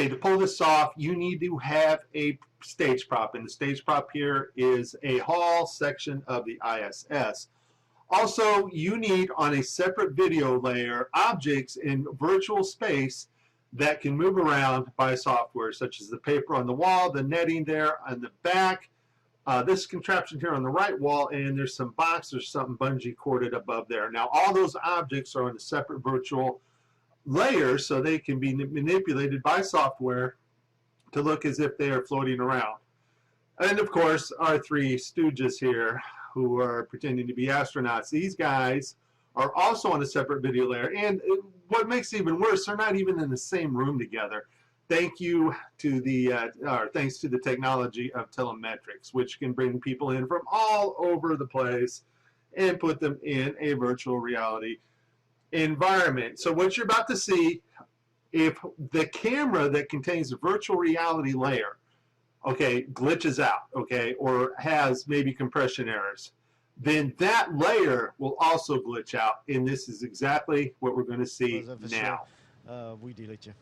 Okay, to pull this off, you need to have a stage prop, and the stage prop here is a hall section of the ISS. Also, you need on a separate video layer objects in virtual space that can move around by software, such as the paper on the wall, the netting there on the back, this contraption here on the right wall, and there's some boxes, something bungee corded above there. Now, all those objects are on a separate virtual layer, so they can be manipulated by software to look as if they are floating around. And of course, our three stooges here who are pretending to be astronauts, these guys are also on a separate video layer. And what makes it even worse, they're not even in the same room together. Thanks to the technology of telemetrics, which can bring people in from all over the place and put them in a virtual reality environment. So what you're about to see, if the camera that contains the virtual reality layer, okay, glitches out, okay, or has maybe compression errors, then that layer will also glitch out, and this is exactly what we're going to see now. We delete you.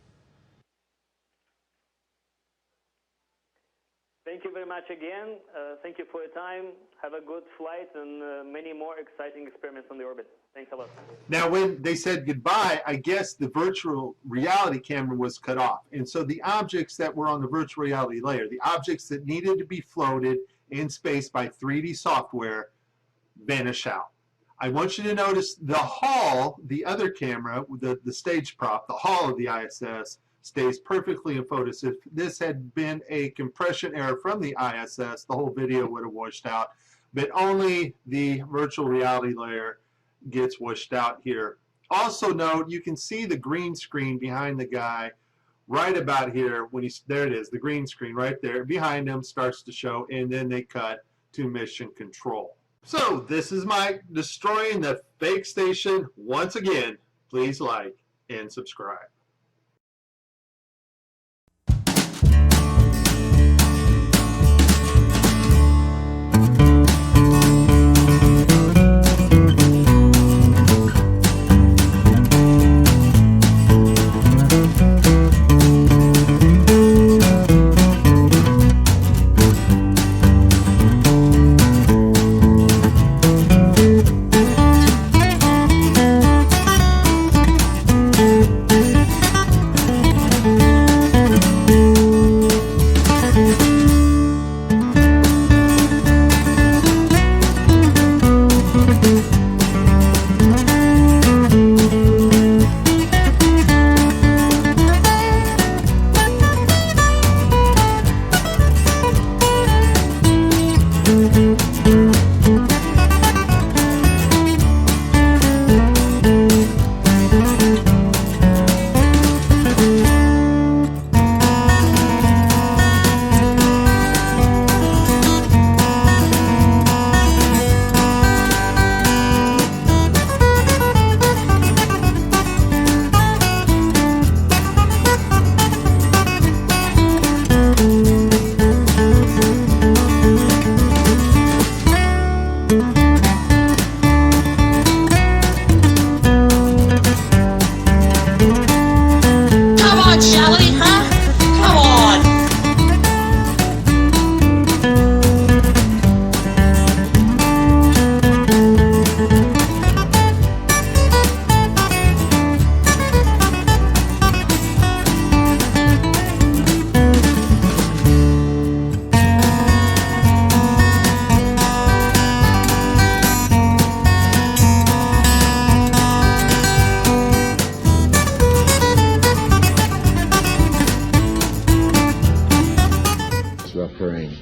Thank you very much again. Thank you for your time. Have a good flight and many more exciting experiments on the orbit. Thanks a lot. Now, when they said goodbye, I guess the virtual reality camera was cut off. And so the objects that were on the virtual reality layer, the objects that needed to be floated in space by 3D software, vanish out. I want you to notice the hull, the other camera, the stage prop, the hull of the ISS, stays perfectly in focus. If this had been a compression error from the ISS, the whole video would have washed out, but only the virtual reality layer gets washed out here. Also note, you can see the green screen behind the guy right about here. When he's there, it is, the green screen right there behind him starts to show, and then they cut to mission control. So this is Mike destroying the fake station once again. Please like and subscribe.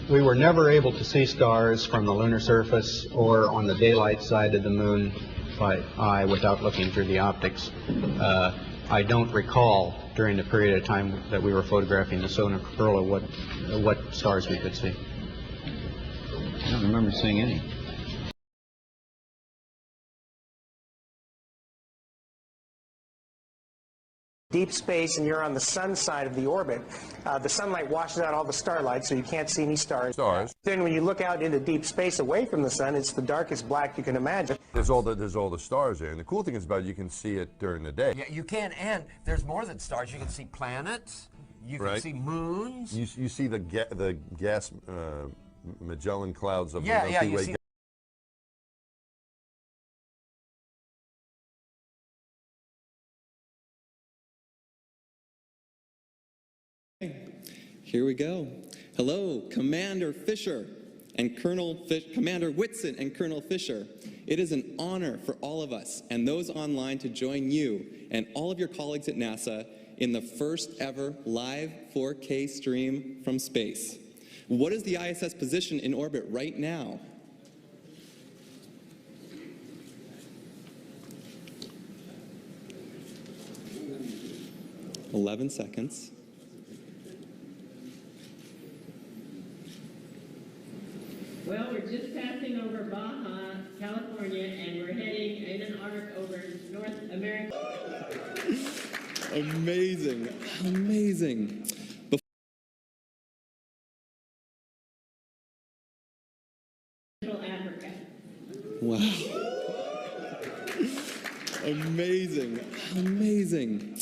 We were never able to see stars from the lunar surface or on the daylight side of the moon by eye without looking through the optics. I don't recall during the period of time that we were photographing the solar corona what stars we could see. I don't remember seeing any. Deep space and you're on the sun side of the orbit, the sunlight washes out all the starlight, so you can't see any stars. Then when you look out into deep space away from the sun, it's the darkest black you can imagine. There's all the stars there, and the cool thing is about it, you can see it during the day. Yeah, you can, and there's more than stars. You can see planets, You can right? see moons. You see the gas Magellan clouds of Yeah, the yeah, Milky you Way see. Here we go. Hello, Commander Fisher and Commander Whitson and Colonel Fisher. It is an honor for all of us and those online to join you and all of your colleagues at NASA in the first ever live 4K stream from space. What is the ISS position in orbit right now? "11 seconds. Well, we're just passing over Baja, California, and we're heading in an arc over North America. Amazing, amazing. Central Africa. Wow. Amazing, amazing.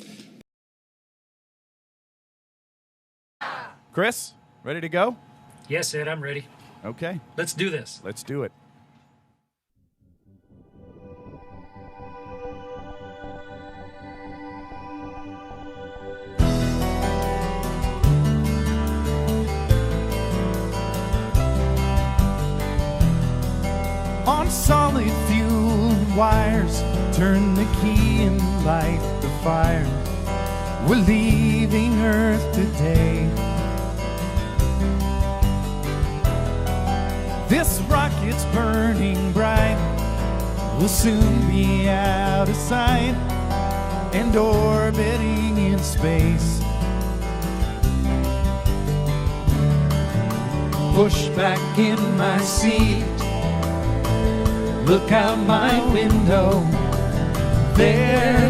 Chris, ready to go? Yes, Ed, I'm ready. Okay, Let's do this. let's do it. On solid fuel wires, turn the key and light the fire. We're leaving Earth today. This rocket's burning bright. We'll soon be out of sight and orbiting in space. Push back in my seat. Look out my window. There